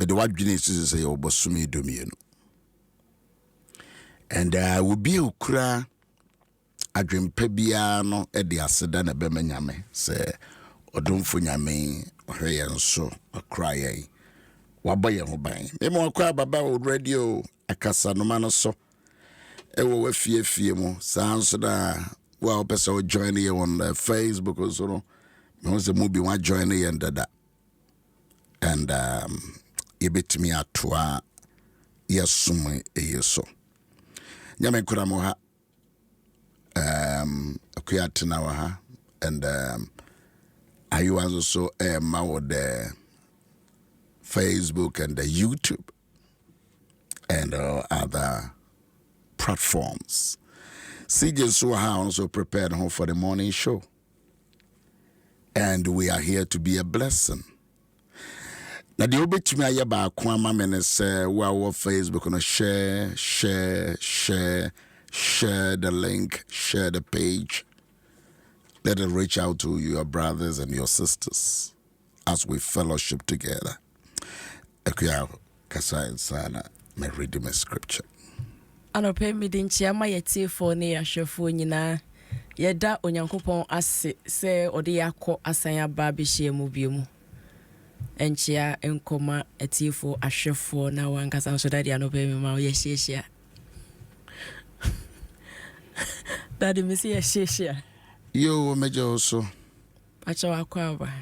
but the what Guinness is say obosumi domienu. And will be ukra adwempa bia no e de aseda na bema nyame se odomfo nyame ohwe yen so akra yen waboye ho ban memo akwa baba o radio akasa no man so e wo wafie mu sanso da wa opesa o join you on Facebook or so no se mu bi wa join you and dada and you bit me atwa yesum eyeso nyame kura mo ha akuyatina wa ha and I was also with the Facebook and the YouTube and other platforms. CJ Suha also prepared home for the morning show. And we are here to be a blessing. Now the obit to me ayaba kwama mene say wow Facebook on share the link, share the page. Let it reach out to your brothers and your sisters as we fellowship together. Akuya kasa sana me read my scripture. Anope mi dinchia ma yetifo ne yahwefo nyina yeda onyankopon ase se ode yakọ asan aba behye mu biemu. Enchia enkoma etifo ahwefo na wankasa so dade anope mi ma ye hyehyia. Dade mi se ye hyehyia. Yo mejo so. Pacha wakwa ba.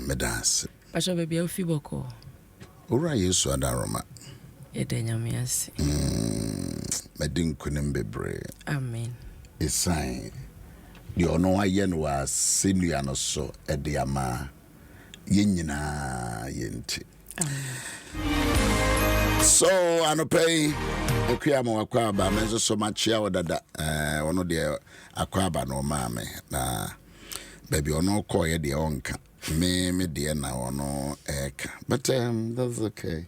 Medas. Pacha bebia ofi boko. Ora Yesu adaroma. Edanyame ase. Medin kunim bebre. Amen. Esign. The ono aye no wa senua no so ede ama yenyina yenti. Amen. So anopay okuama wakwa ba menzo so machia odada ono de akwaba no maame na baby ono koye de onka me de na ono eka but that's okay.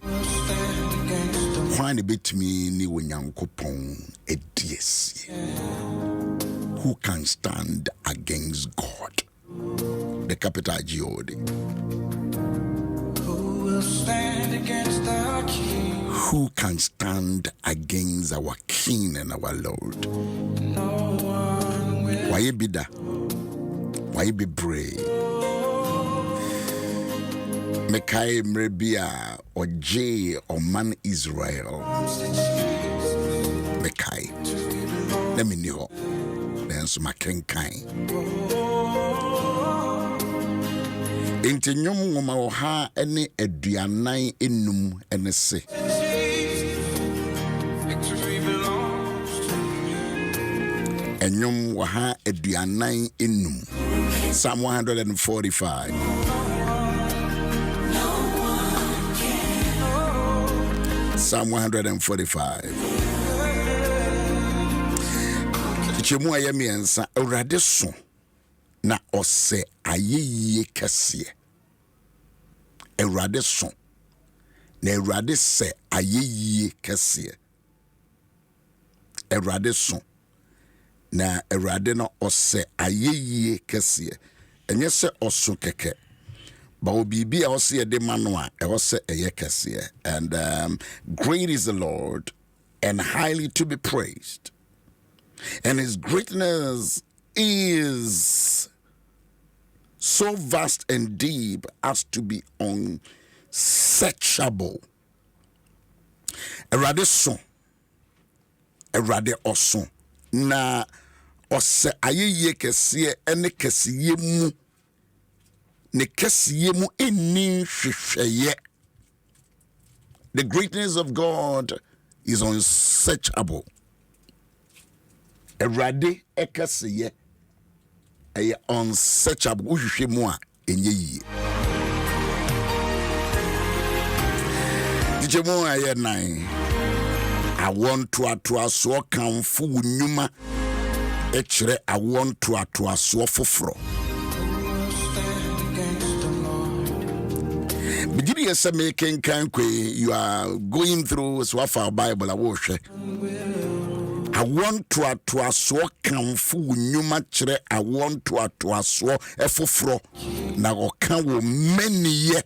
Find a bit me ni wonyankopon edies. Who can stand against God? The capital God. Who will stand against our King? Who can stand against our King and our Lord? No one will. Why be that? Why be brave? Mekai mrebia or J or man Israel. Mekai. Let me know. Then so my kenkai. Inti nyom ngoma oha ene aduanan enum ene se. Victory belongs to me. Enyom waha aduanan enum. Psalm 145. Psalm 145. Chemu ayemiensa awrade so na ose ayeye kase. Awrade so na awrade se ayeye kase. Awrade so na awrade no ose ayeye kase. Enye se oso keke. But obibi a ose ye de manoa e ose eye kase. And great is the Lord and highly to be praised. And his greatness is so vast and deep as to be unsearchable. Erade so, erade oso, na ose ayeye kesiye ene kesiye mu, ne kesiye mu eni hwehweye. The greatness of God is unsearchable. Erade ekasiye eye unsearchable uhwehwe mu a enye yie. Dijemu aye nan. I want to aso kanfo wunuma ekire I want to aso foforo. Bidiri yesa making kankwe you are going through Swafa Bible a wohwe. I want to aso kanfo wunuma kire I want to aso efoforo na oka wo many ye.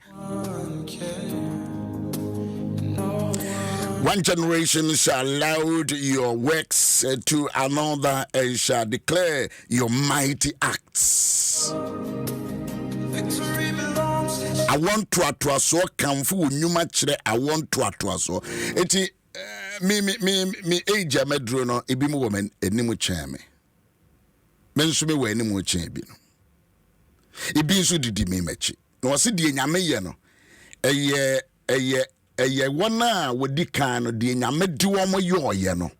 One generation shall laud your works to another and shall declare your mighty acts. Victory belongs to I want to atwaso kamfu nyuma kire I want to atwaso. Eti me age amedro no ebi mu woman enimu chen me. Men so me we enimu chen bi no. Ebi nso didi me machi. No se die nyame ye no. Eye wona wodi kan no de nyame di wo mo ye no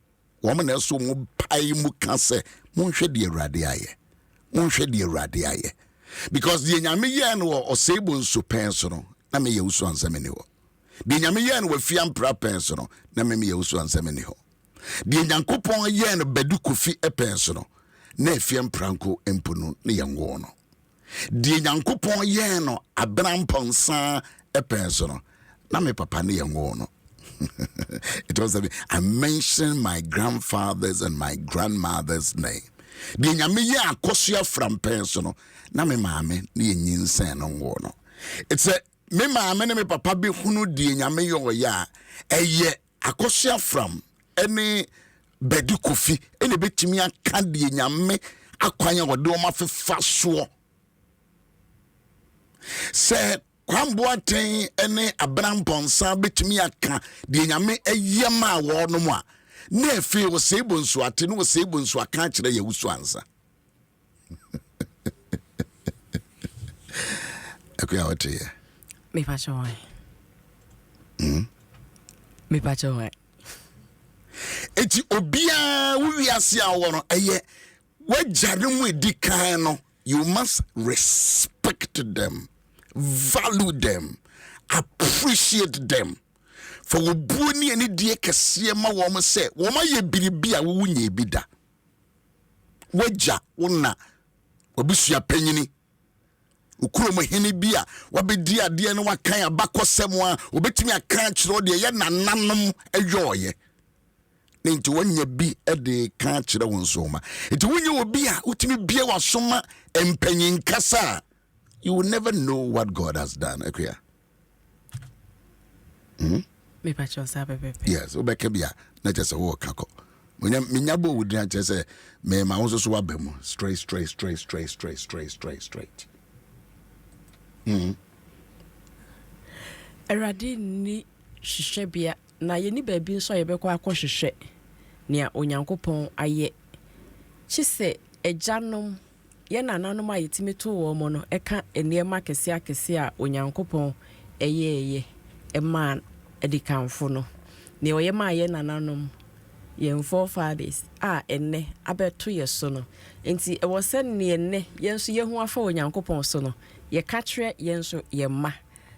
wo mo na so mo pai mu ka se mo hwe de awurade aye mo hwe de awurade aye because de nyame ye no o sebo nso pen so no na me ye Owusu-Ansah me ni ho de nyame ye no wafia mpra pen so no na me ye Owusu-Ansah me ni ho de nyankopon ye no badu kofi pen so no na afia mpranko empunu ne ye ngo no de nyankopon ye no abramponsa pen so no na me papa ne yango no. It was I mentioned my grandfather's and my grandmother's name. The nyame ye akosua from penso na me maame ne nyinsen no ngo no. It's a me maame ne me papa bi hunu die nyame yo ya eye akosua from any bedu kofi ene betimi aka die nyame akwanya wode o mafefa so. Say Kwamboaten ene abramponsa betimi aka de nyame eyema wo no mu a na efe wo sebonsu ate no wo sebonsu aka kire ye Owusu-Ansah. Akuya wote ye Me pacho why. Me pacho why. eti obia wo wiase a wo no eye wajare mu edikan no you must respect them, value them, appreciate them. For wobuni ani die kese ma wo mo se wo ma ye biribi a wo nya bi da waja wona wabusua panyini ukuro mo hene bi a wabedi ade no wakan abakosem a obetimi akan kire de ye nananom adwoye nti wonya bi de kan kire won so ma nti wonya obi a utimi bie wasoma empanyin kasa you will never know what God has done. Akuya. Me pacho sabe pepe. Yes, obekebia na just a walk kako. Minyabo would just say me ma won so wabem straight. Erade ni hwehwe bia na ye ni baabi nso ye bekọ akọhwehwe nea onyankopon aye. Chise ejanom ye nananom ayetimi to wo mo no eka eniema kese akese a onyankopon eye man edikanfo no ne oyema ye nananom ye forefathers enne abeto ye so no enti e wo se ne enne ye nso ye hu afa onyankopon so no ye ka kire ye nso ye ma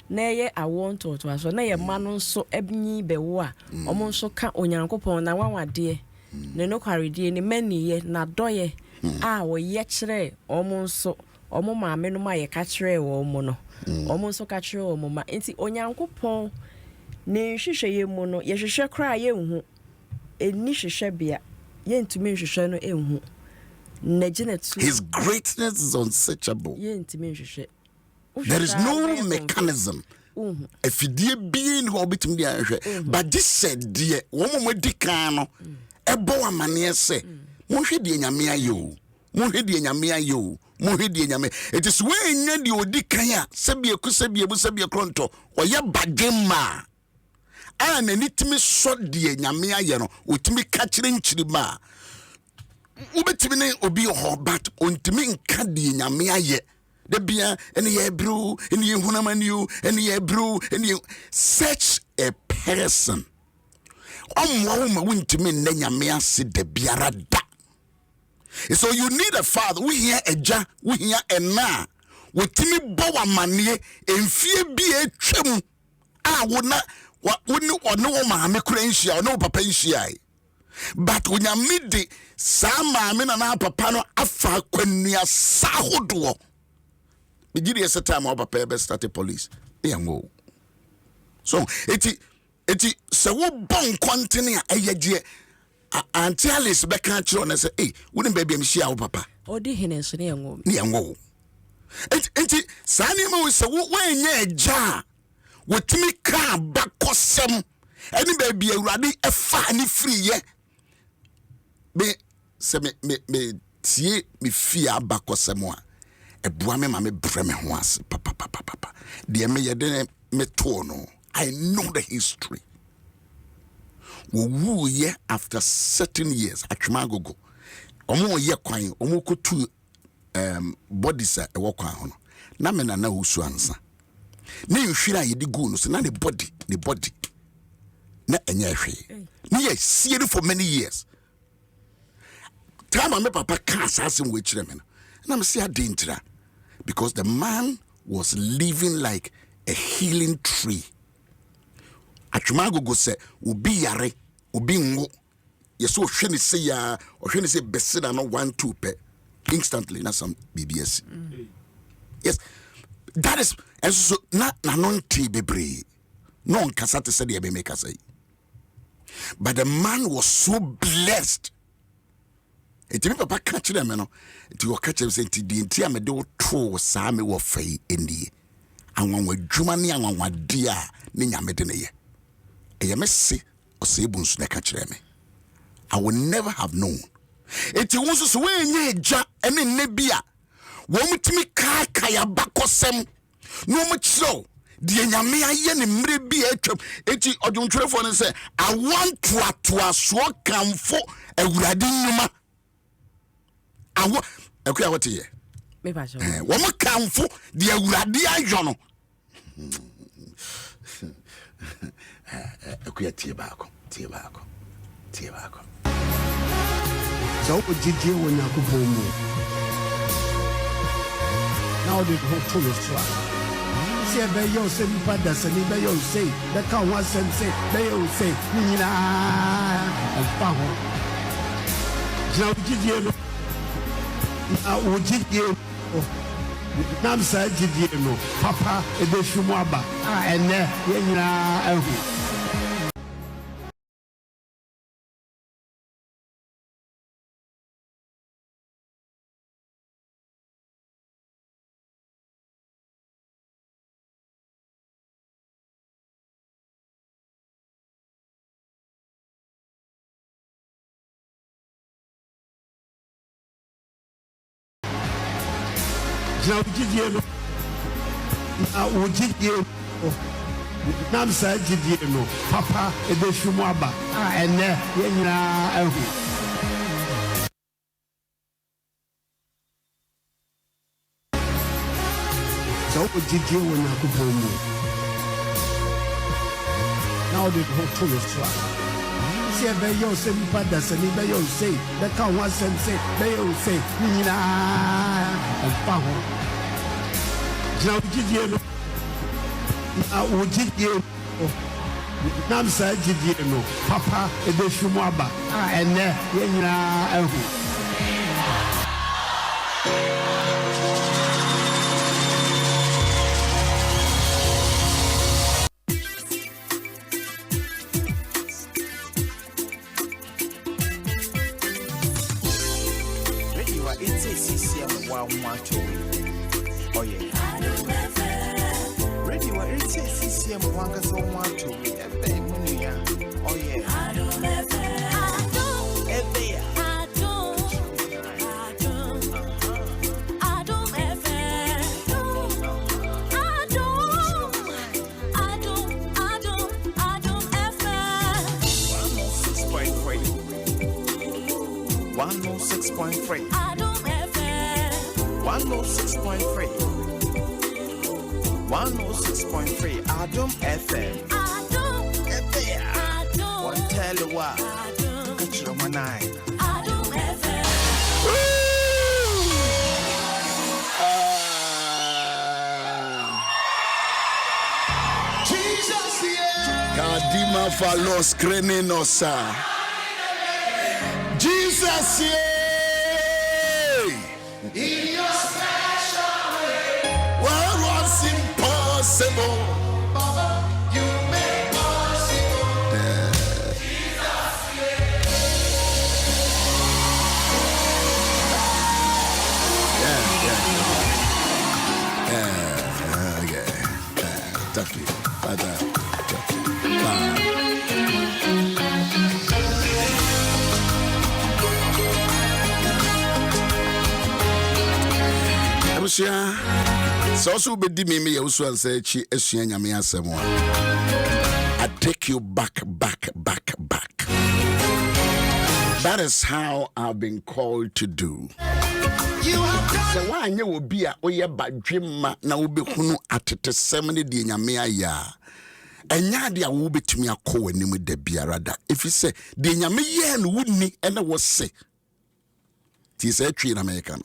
na ye awonto to aso na ye ma no nso ebnyi bewo a omo nso ka onyankopon na wanwade ne no kwaredie ne mani ye na doye wo ye kire omo nso omo maame no ma ye ka kire wo mo no omo nso ka kire wo mo ma enti onyankopon ne hwehwe ye mu no ye hwehwe kra ye hu eni hwehwe bia ye ntumi hwehwe no ehu na ginetu His greatness is unsearchable. ye ntumi hwehwe There is no mechanism. Efidie bi ni obitim dia hwehwe but this said die wo mo dikan no ebo amane se mo hwe die nyame ayo mo hwe die nyame ayo mo hwe die nyame it is when nya die odikan a sebie ku sebie bu sebie kronto oye badwema ana nitimi so die nyame aye no otimi ka kire nchirima ubetimi ne obi ho but ontimi nka die nyame aye de bia ene ye bru ene ye hunamaniu ene ye bru ene such a person omwo ma wuntimi ne nyame ase de biara da. So you need a father we hear eja we hear ena wotimi bo wamane emfie bi etwem a wona woni ono wo maame kura nhia ono papa nhia but onyame de sa maame na papa no afa kwanua sahodo bigiri ese time our papa be start police yango so eti se wo bon kontene a eyeje Auntie Alice be kan kire on say eh woni baby am hia wo papa odi hene so ne yango eti sani ma wo se wo enya eja wotimi ka bakosem Any baby awurade efa ni free ye. Me se me tie me fia bakosemo a ebua me ma me bre me ho ase papa. De me yede me to no. I know the history. Wo ye after certain years atwema gogo. Omo ye kwan, omo kotu bodies e wo kwan ho no. Na me na Owusu-Ansah. Ne nhwira ye di gu no so na ne body na enye hwe. Ne ye see for many years. Time me papa can assassin we chire me no. Na me see adentira because the man was living like a healing tree. Atwema go say obi yare, obi ngo. Yeso hwe ne say ya, hwe ne say besida no 1-2 pe instantly na some BBS. Yes, that is and so na non tea bebre. No nkasa te say de be make say. But the man was so blessed. Eti me papa ka kire me no. Eti wo ka kire say enti di enti a me de wo to saa me wo fai eni. Anwanwa dwuma ne anwanwa de a ne nyame de ne ye. Eye me se o se ebunsu ne ka kire me. I would never have known. Eti wo so we nya eja ene ne bia. Wo mutimi ka ya bakosem. No mu kiro de nyame aye ne mre bia atwam. Eti odwuntwerefo ne say I want to aso kamfo awurade nyuma. Awo akuya wote ye. Me ba jo. Wo mo kamfo de awurade ayo no. Akuya tie baako. So ojidie wo Nyankopɔn mu. Now the whole tool is try. See be yo say mi pada se ni be yo say be ka ho asem say be yo say ni na fa ho. Now ojidie no. Ojidie nam sa ojidie no. Papa e be hwemu aba. Ene ye nyina ahu. Now ojidie no. Ojidie nam sa ojidie no. Papa e be hwemu aba. Ene ye nyina ahu. So ojidie wo Nyankopɔn mu. Now the whole tool is try. See be yo say mi pada se ni be yo say be ka ho asem say be yo say ni na fa ho. Now ojidie no. Ojidie nam sa ojidie no. Papa e be hwemu aba. Ene ye nyina ahu. It's a CCM 112. Oh yeah. Ready? What it's a CCM 112. Oh yeah. Adom 106.3. Adom FM 106.3. 106.3. Adom FM. Adom FM. One tell you what. Get your one eye. Adom FM. Jesus, yeah. Kadima falos krenenosa. Jesus, yeah. In your special way, What was impossible? Baba, you make possible. Jesus, Definitely. Abusha so also be di me Owusu-Ansah chi esua nyame asem a I take you back. That is how I've been called to do. You have done So why anya obi a oye badwemma na wobehunu atetesem ne de nyame aya. Enya de a wobetumi akọ wanim da biara da. If say de nyame ye no wunni ene wo se. Ti say twi na America no.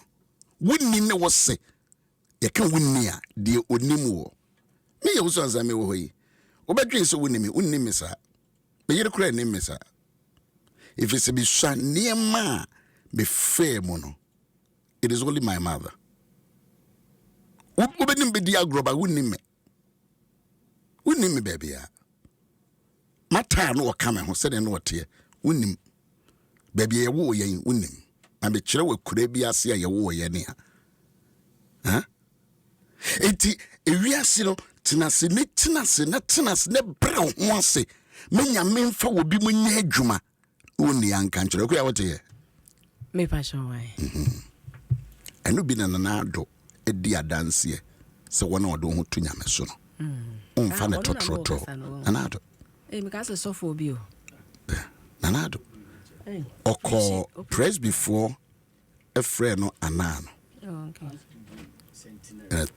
Wunni ne wo se. Ye kan wunni a de onim wo. Me ye Owusu-Ansah me wo hoyi. Obedwen so wunni me sa. Me yere kura ni me sa. If it's a bisha niema be fair mono. It is only my mother. Ubenim be dia groba wunni me. Wunni me baby ya. Mata no come ho said no tie. Wunnim. Baby ye wo ye wunnim. Na be kire we kura bi ase ye wo ye ne ha. Ha? Enti ewiase no tenase ne bra ho ase. Menya memfa wo bi munya adwuma. Wunni anka nkyere ko ya wote ye. Me pa sho why. Eno bi na ado edi adanse se wona odo ho to nyame so no. Umfa na totroto. Anado. Me ka se so for bi o. Nanado. Oko praise before a friend no anano. Oh, okay.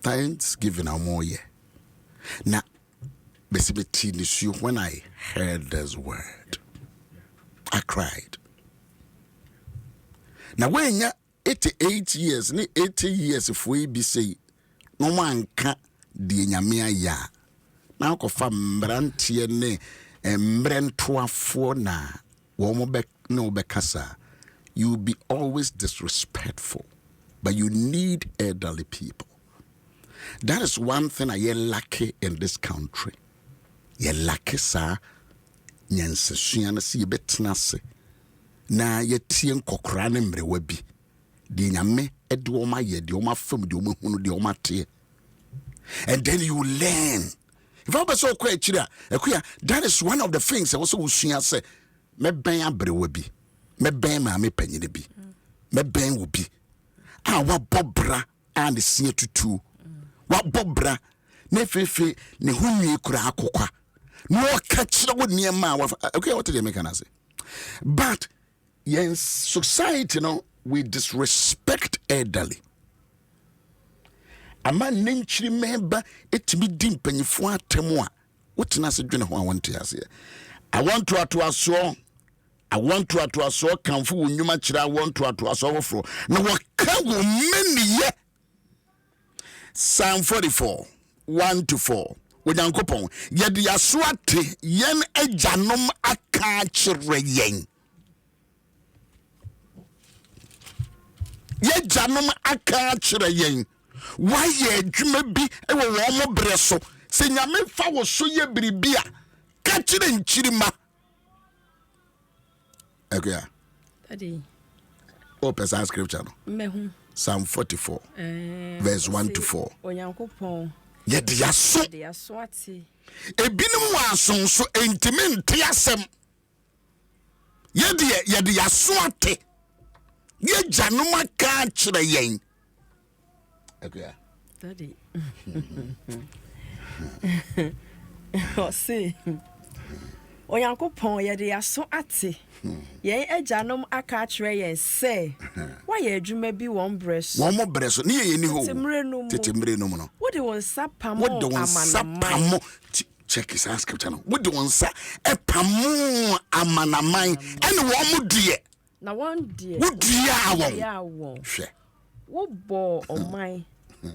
Thanksgiving more ye. Na basically when I heard this word, I cried. Now when ya 88 years, 80 years if we be say no man can di nyame ya. Na ko fa mbrantie ne mbrentoafo na wo mo be no be kasa. You be always disrespectful, but you need elderly people. That is one thing I lucky in this country. Ye lucky sa nyansesua na se yebetena se na yetie nkokora ne mrewa bi de nyame ede wo ma ye de wo ma fam de wo ma hunu de wo ma te. And then you learn. If I was so quite that is one of the things I also usua say me ben abrewa bi me ben ma me panyine bi me ben wo bi a wa bobra and see tutu wa bobra ne fefe ne hunwi kura akokwa no catch wo niema okay what did you make an say but yes society no we disrespect elderly ama nenchiri member etimi di mpanyifo atemu a wotina se dwene ho awonto ase I want to aso kanfo wonyuma kira I want to aso wofro na waka wo mani ye Psalm 44 1-4 Onyankopon yede yaso ate yen agyanom aka kire yen ye gyanom aka kire yen why ye adwuma bi e wo mo bre so se nyame fa wo so ye biribia ka kire nchirima okay Daddy open that scripture no mehu Psalm 44 verse 1-4 Onyankopon yede yaso ate ebinum wa asonso entimi nte asem yede yaso ate ye gyanom aka kire yen okay Daddy o see Onyankopon yede yaso ate yen agyanom aka kire yen say why ye adwuma bi won breso ne ye ni ho tetemre no no what they won sapamo amanamai check his scripture no what they won sa epamo amanamai ene wo mo due na one die wo due awon hwe wo bo omai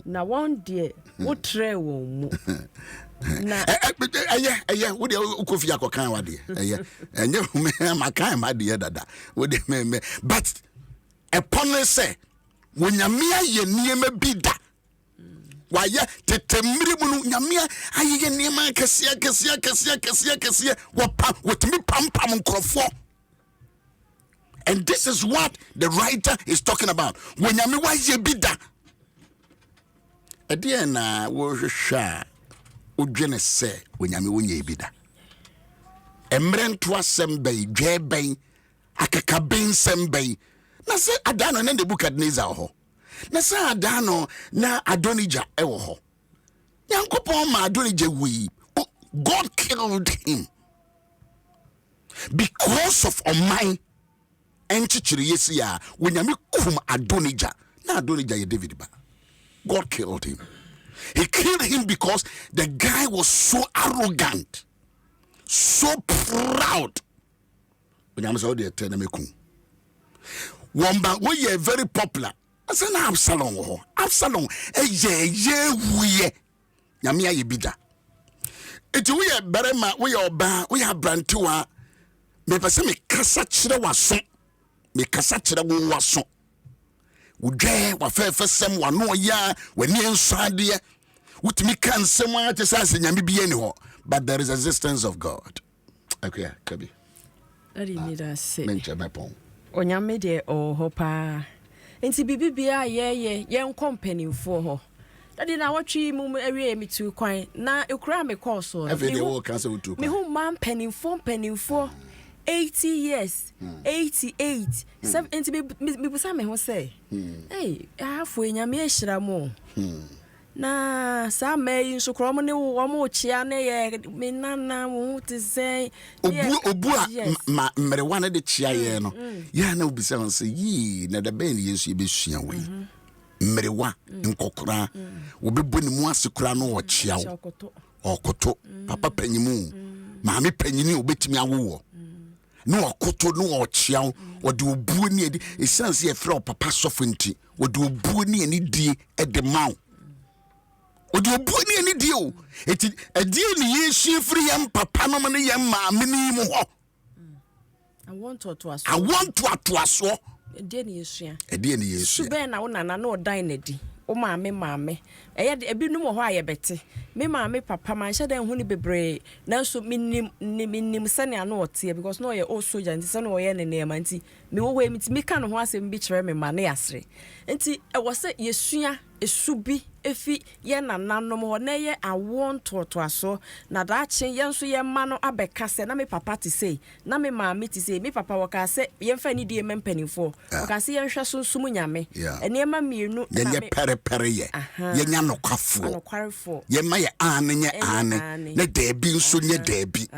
na one die wo tre won mu na wo de ukofi akokan wa de enye me makan ma de dada wo de me but upon say wonyame aye niema bi da waya tetemri mu nyame aye niema kase wotimi pam nkrofo. And this is what the writer is talking about. Wonyame waye bi da ade na wo hwehwa odwene se wonyame wonye bi da emrento asem bai dweben akaka ben sem bai na se adano na Nebukadnezar ho na sa da no na Adonija ewo ho Nyankopon ma Adonija we God killed him because of Omai enchichiri yesi ya wenyame kum Adonija na Adonija ye David ba. God killed him. He killed him because the guy was so arrogant, so proud. Wenyame say the tell me kum Wamba we are very popular. I said na Absalom ho. Absalom ye wuye. Nyame aye bida. Eti we are berema we are oba we are brantiwa. Me pese me kasa kire waso. Me kasa kire wo waso. Udwe wa fefe sem wa no ya wani ensade. Wutimi kan sem a te say nyame bi ani ho. But there is existence of God. Okay, Kabi. Daddy need us say. Mencha mepon. Onyame de ho pa. Enti bibibia ye company for ho. Daddy na watchi mu awie me tu kwan na ekura me course so. Every day wo cancel tu. Me hu man penny for 80 years, 88. Some enti me busa me ho say. Hey, afo enyame ehira mo. Na sa me nso krom ne wo mo chia ne ye me nana wo te say obu ma mrewa ne de chia ye no ya na obisa won say yi na da ben Yesu be sua we mrewa nkokora wo be boni mu asekura no wo chia wo okoto papa panyimu maame panyini obetimi awowo no okoto no wo chia wo de obu ni edi esanse ye fra papa sofo nti wo de obu ni ani die e de maw Odi obuni ani dio eti adie ni Yesu free yam papa no ne yam maame ni mu ho I want to aso adie ni Yesu adie ni Yesu sube na wona na no dan na di o maame eye de ebinum ho aye bete me maame papa man hye dan hu ni bebre na so minim sane ana ote because no ye o soldier nti sane o ye ne ne manti me wo mi ti mi ka no ho asem bi kire me ma na yasre nti e wo se Yesua esubi efi ye nananom ho na ye awon totoaso na da chen ye nso ye ma no abeka se na me papa ti sei na me maame ti sei me papa waka se ye mfa ni die mempanifo waka se ye nhwe sunsum nyame ene ma mienu na ye pere ye nya nokafo ye ma ye ane nye ane na debi nso nye debi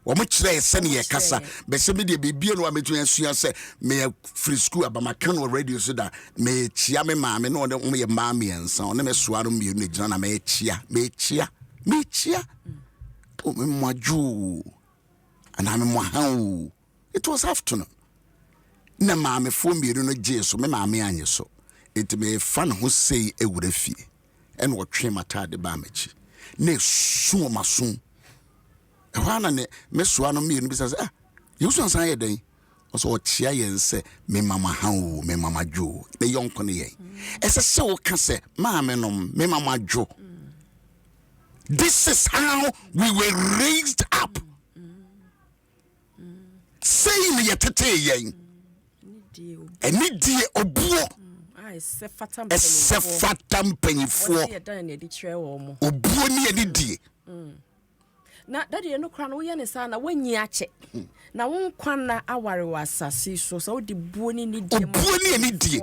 wo mo kire se ne ye kasa be se me de bibie no ametu asua se me free school abamaka no radio so da me chia me maame no de ye maame ensa one me soa no mienu e gina na me chia o me mwaju ana me mwahan. It was afternoon na maame fo mienu no je so me maame anye so it me fan ho sei ewura fie en wo twe mata de ba machi na su maso Hwana ne mesoa no mienu bisa se Owusu-Ansah ye den oso chia yense me mama han me mama jo ne yonko ne ye ese se wo ka se maame no me mama jo. This is how we were raised up. Saying ye tete yen eni die obuo se fatam penifo obuo ni eni die na daddy no kra no ye ne sa na wanyi ache na won kwan na aware wasase so wo de buoni ni die buoni ni die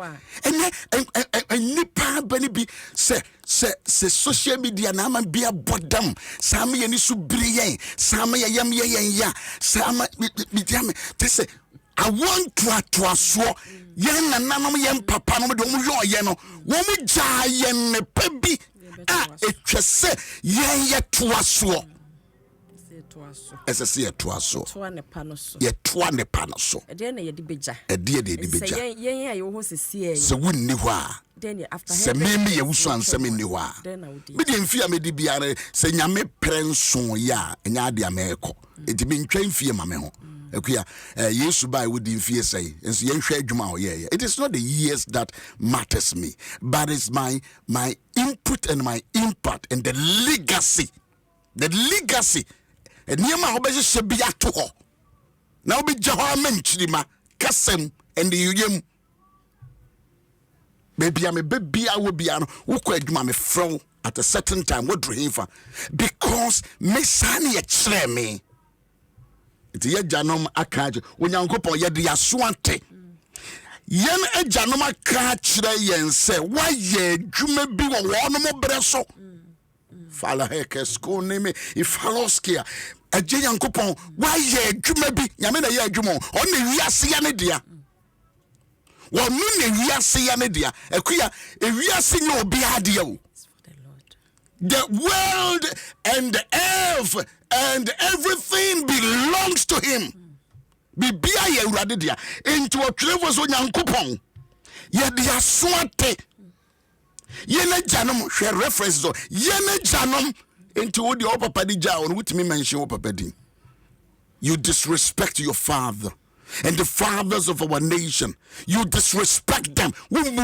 eni pa bani bi se social media na ma bia bodam sama ye ni so briyen sama ye yam ye yen ya sama bidiam te se I want to aso yen nananom yen papa no de mo yo ye no wo mo ja yen ne pabi etwese yen ye to aso Ese ye toaso. Ye toa ne panoso. Ede na ye di beja. Ede de beja. Yen ya ye ho sisi se wunni ho a. Then after se me Owusu-Ansah me ni ho a. Me de mfia me di biare se nyame prenso ya nya ade ameko. Enti me ntwa mfie ma me ho. Akuya Yesu bai wudi mfie sei. Enso ye nhwe adwuma ho ye. It is not the years that matters me, but it's my input and my impact and the legacy. The legacy Niema hobeje sebia to ho na obi je ho amanchirima kasem and yuyem baby am bebia wo bia no wo kwa adwuma me fro at a certain time wo dro hinfa because me sane ye kire me it ye janom akaje onyankopon ye de yaso ante yen agyanom aka kyerɛ yɛn sɛ wayɛ adwuma bi wɔ wɔn mo brɛ so fala heke school name ifaloskia agye Nyankopɔn wayɛ adwuma bi nyame na yɛ adwuma ɔne wiase ya ne dia wɔno ne wiase ya ne dia akuya wiase nye obi ade o the world and the earth and everything belongs to him. Bibia ye urade dia into otwerefo so Nyankopɔn ye dia soate ye na janom hwe reference so ye na janom into wo de papa di ja on wutimi mention wo papa din. You disrespect your father and the fathers of our nation. You disrespect them. And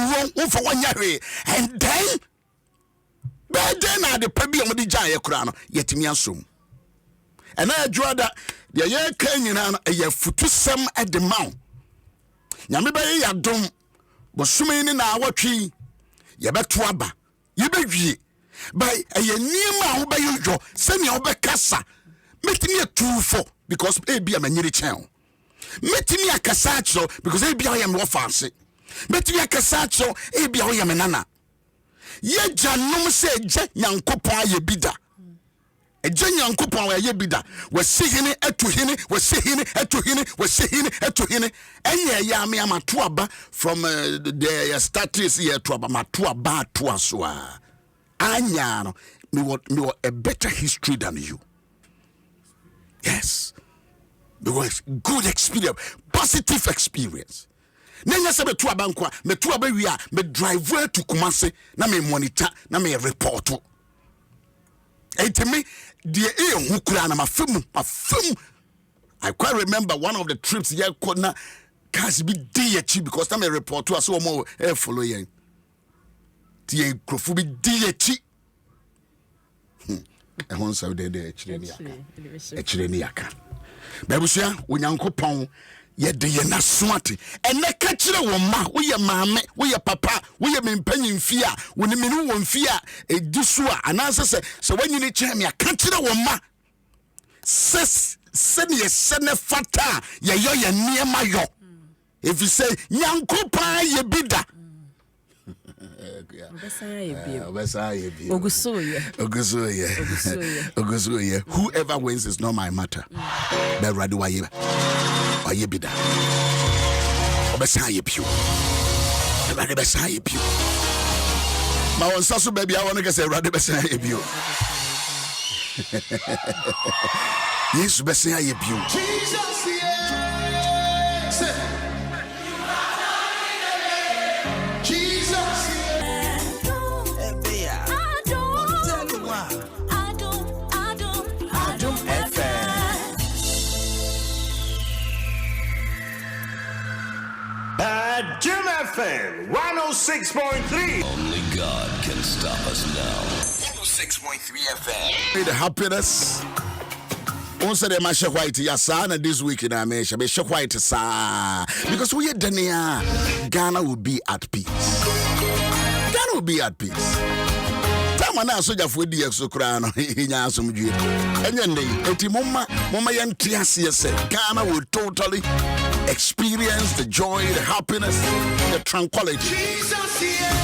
then na de pabi on di ja ye kura no yetimi asom. And I draw that the year Kenyan a year futusem at the mount. Yamibay Adom was swimming in our tree. Yabatuaba, Yabe by a Yenima who by you, send me over Cassa. Make me a 2-4 because a be a maniri channel. Make me a Casacho because a be I am more fancy. Make me a Casacho, a be I am nana. Ye Janum said, Jet Yankopa ye bida. A genuine coupon where ye bida was seeing it at to him, was seeing it at to him, was seeing it at to him. And yeah, me am a tuaba from the status here to Matuaba to Aswa. Anyano, me what a better history than you. Yes, because good experience, positive experience. Nenya sebe tuabankwa, me tuaba we are, me driver to Kumase, na me monitor, na me report. To me, the who kura na mafemu. I quite remember one of the trips here could not cast be DH because I'm a report to us so more following. The Krofu be DH. I want so de Chireniaka. Babusia, when Uncle Pong. Ye de ye na swati ene ka kire wo ma wo ye maame wo ye papa wo ye mempanyin fia wo ne menu wo mfia edisu a ananse se wanyini kire me ka kire wo ma se ne ye sene fata ye yo ye niema yo if you say Nyankopon ye bida Ogusoye. Whoever wins is not my matter. But rather why you bida. Obesaya pew. Rather besaya pew. My one sasu baby, I want to say rather besaya pew. Yes, besaya pew. Jesus, yes. Adom FM 106.3. Only God can stop us now. 106.3 FM. The happiness. Once they ma share white yasana this week in America, be share white sa because we are Dania. Ghana will be at peace. Ghana will be at peace. Tamana soja for the exocrano in Yasum G. And then they mama yantias say Ghana will totally experience the joy, the happiness, the tranquility. Jesus, yeah.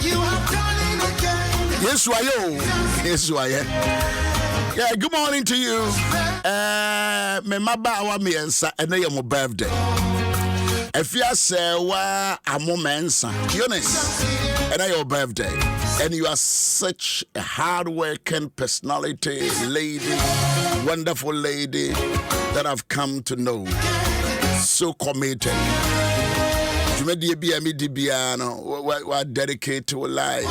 You have done it again. Yes, why you? Yes, why? Yeah, good morning to you. Me mabawa miensa ene ye mo birthday. Efia se wa amomensa. Eunice, ene your birthday. And you are such a hard-working personality, lady, wonderful lady that I've come to know. So committed. You may be a midibiano, what dedicate to a life.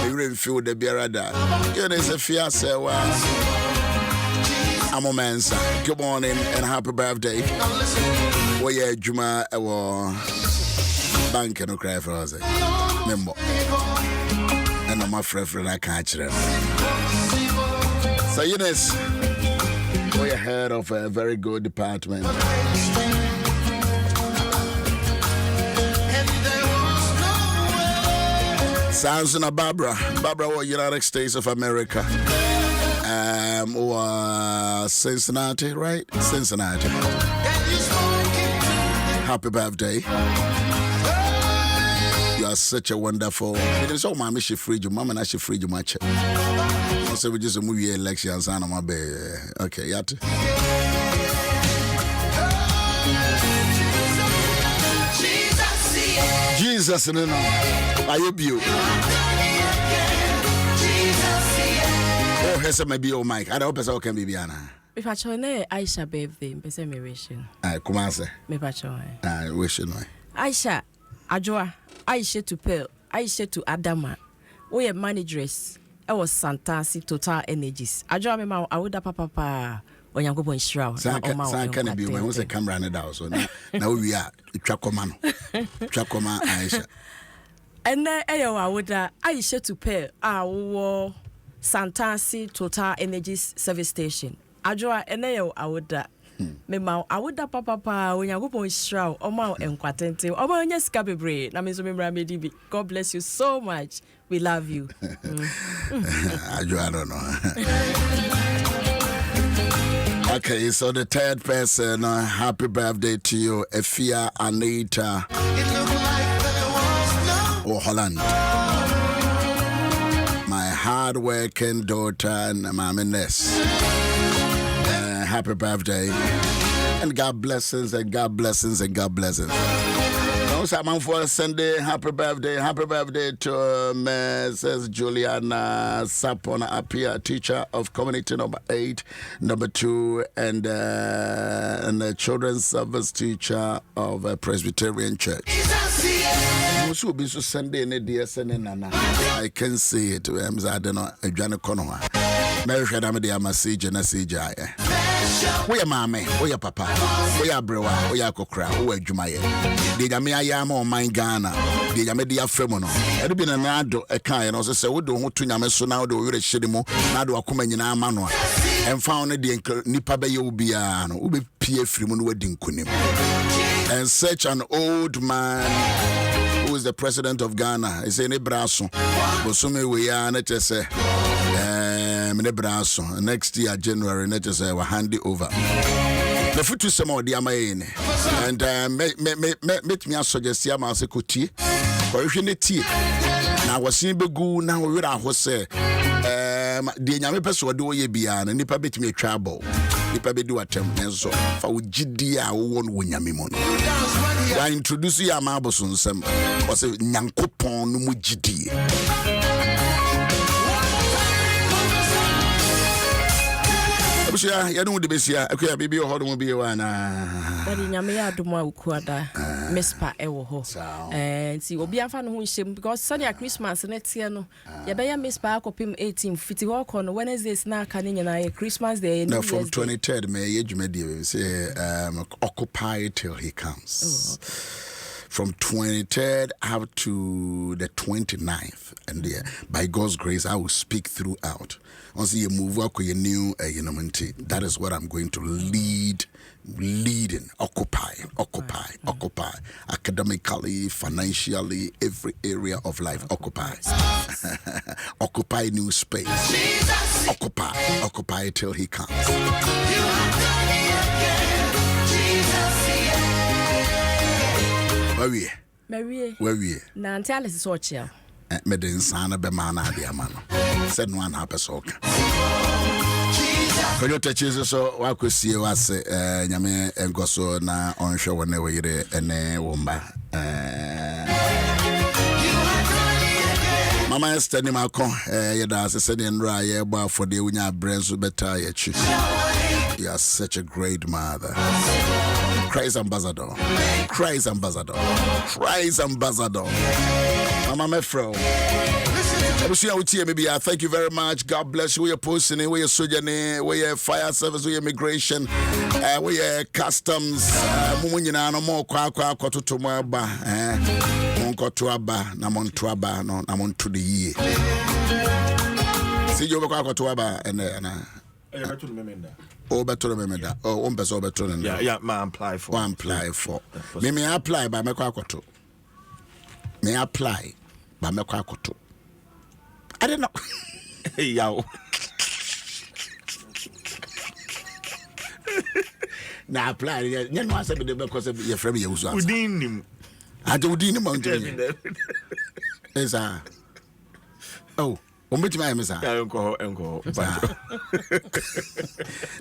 You really feel the Birada. Eunice, Efia se wa amomensa. Good morning and happy birthday. Oye Juma ewo bank no cry for us. Member. And I'm a friend I can't hear. So Eunice, we are head of a very good department. Sounds in a Barbara or United States of America. Or Cincinnati, right? Cincinnati. happy birthday. You are such a wonderful. It is all my mission free you, mama, and she free you much. So we just move your elections and my baby. Okay, yet. Jesus, no, I hope you. Oh, here's maybe your mic. I hope it's okay, Bibiana. If I join Aisha birthday, mpese me wishing. Come on, sir. Me pa join. Wishing. Aisha, Ajoa, Aisha to Pearl, Aisha to Adama. We are managers. I was Santasi Total Energies. Ajoa me ma awuda papa. Onyankopo nhyira. Sa can be when was a camera in the house. So now we are Chakoma Aisha. And then awuda Aisha to Pearl. Our Santasi Total Energies service station. Ajoa eneyo awuda me ma awuda papa onyankopo nhyira o ma enkwatente o ma nya sika bebre na me so me mra me dibi. God bless you so much. We love you. Ajoa, I don't know. Okay, so the third person, happy birthday to you, Efia Anita Holland. My hard-working daughter and Mama Ness. Happy birthday. And God blessings and God blessings and God blessings. Also, for Sunday, happy birthday to Mrs. Juliana Sapona Apia, teacher of community number 8, number 2, and the children's service teacher of a Presbyterian church. Also, be so Sunday in the DSN Nana. I can see it. I don't know. I don't know. Mary Shadamadi Amasi Janasi. We are mammy, we are papa, we are brewer, we are cocra, we are Jumaye. The Yamia Yamo, mine Ghana, the Yamedia Femono. Had been an ado a kind, and also say, we don't want to Yameso now, do we shedimo, Nado Akuman in our manual, and found the Nipabe Ubiano, Ubi P. Freeman wedding kunim. And such an old man who is the president of Ghana is in a brasso, Bosumi, we are not just say. Next year, January, let us hand it over. The foot to some of the Amain and make me a suggest Yamasekuti or if you need tea. Now, was seeing Begu now, we are say, the Yamapes or do ye beyond and Nipa bit me trouble. Nipa be do attempt and so for Gidia won't win Yamimon. I introduce Yamaboson some was a Yankopon Mujidi. You know the best here. Okay, baby, how do we be one? But in Yamea Duma Ukuada, Mespa Ewo. And see, will be a fan who is because Sunday Christmas and next year, no. Yabaya Mespa Copim 18, 50 walk on Wednesday, snack and I Christmas Day. No, from 23rd, May age media say, occupy till he comes. From 23rd up to the 29th, and by God's grace, I will speak throughout. Once you move up with your new, that is what I'm going to lead in. Occupy, academically, financially, every area of life. Occupy, occupy new space. Jesus. Occupy till he comes. You have done it again. Jesus. Where we? Nantial is so chill. Medin Sana Bemana Diamano. Said one happy soak. Can you touch Jesus so I could see us, Yame and Gosso na on show whenever you're and Womba. Mama is standing my con, Yadas, sending Raya bar for the Winya brains with better. You are such a great mother. Christ ambassador. Mama Mefro. Maybe I thank you very much. God bless you. We are posting it. We are sojourning. We are fire service. We are immigration. We are customs. Mumunina no more kwa to tomaba. Monko tuaba na montuaba no na montu the ye. See you kwa tuaba and Oh, better remember. Oh, one person better. Yeah, man, apply for. Me apply by me kwakoto. Me apply by me kwakoto. I don't know. Yo. na apply nya no asa be de be cause ye frame ye Owusu-Ansah Udin nim. ade udin mountain esa oh ombeti my mesa Enko.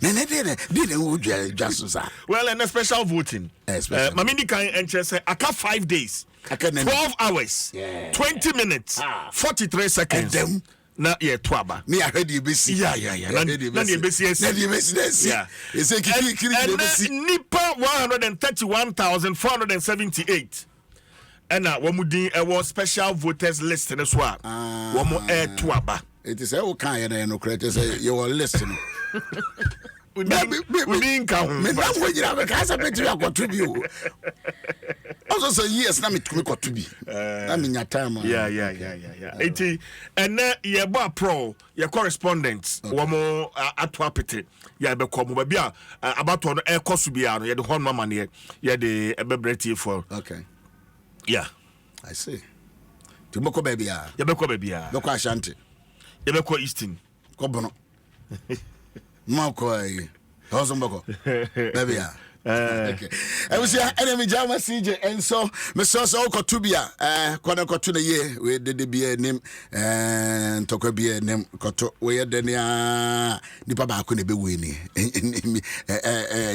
Nene wo just sa Well, and a special voting. Special. Mamini kan enche say aka 5 days. 12 hours. 20 minutes. 43 seconds. Them Na ye twaba. me I heard you be see Yeah. Na ye be see. yeah you say kiri be see Nipa 131,478. And wamudin was special voters list in so a wamo twaba. it is all kind no credit say you are listening Udin ka me na wo nyira me ka sa betri akoto bi o also say yes na me to bi na me nya time Yeah. Eti and ye bo pro ye correspondents womo atwa pete ye be ko mo ba bia abato no e koso bia no ye de hon mama ne ye de ebebreti for. okay Yeah. I see to boko baby ah Ye be ko ba bia. boko Ashanti Ye be ko Eastern. ko bono mo ko ai hozo boko baby ah okay I was here enemy jama CJ and so me so ko tubia kwana ko to na ye we de bia nim to ko bia nim ko to we de ne nipa ba ko ne be we ni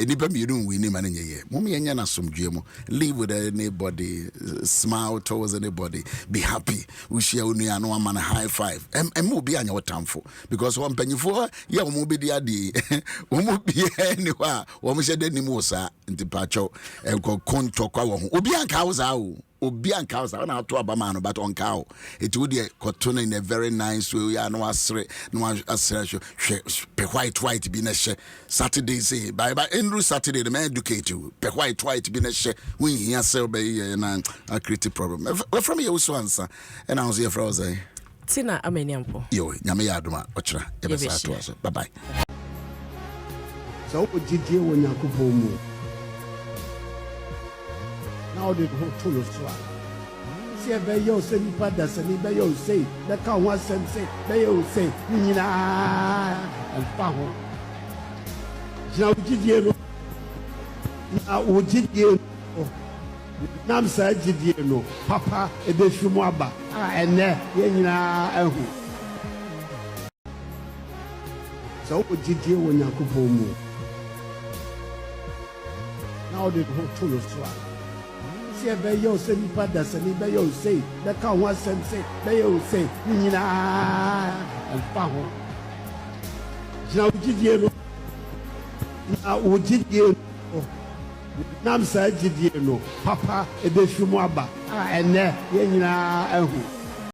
nipa mi ru we ni ma nye ye mo me nya na somdwe mo live with anybody, smile towards anybody, be happy. We share unu ya no man high five mo bi anya wotamfo because one panyifo ya mo be dia di mo bi anywhere wo mo shede ni mo sa nti pacho enko konto kwa wo obi anka wo za o obi anka wo za na to abama no but onka o it would koto in a very nice way ya no asre pe white bi na she Saturday say bye Andrew Saturday the man educate you pe white bi na she when here sell be na a creative problem from you Owusu-Ansah and I was here for us Tina ameniampo yo nyame ya adoma ochra e be sa to so bye So ojidie wo Nyankopɔn mu. Na odi ho to no so a. Se be yo se nipa da se ni be yo say, da ka ho asem say, be yo say, nyina alfa ho. Jina ojidie no. Na ojidie no. Nam sa ojidie no. Papa e be fi mu aba. Ene ye nyina ahu. So ojidie wo Nyankopɔn mu. Now they go to the swag. See, be yo say nipa da se ni be yo say, da ka ho asem say, be yo say, nyina alfa ho. Jina ojidie no. Na ojidie no. Nam sa ojidie no. Papa e be fi mu aba. Ene ye nyina ahu.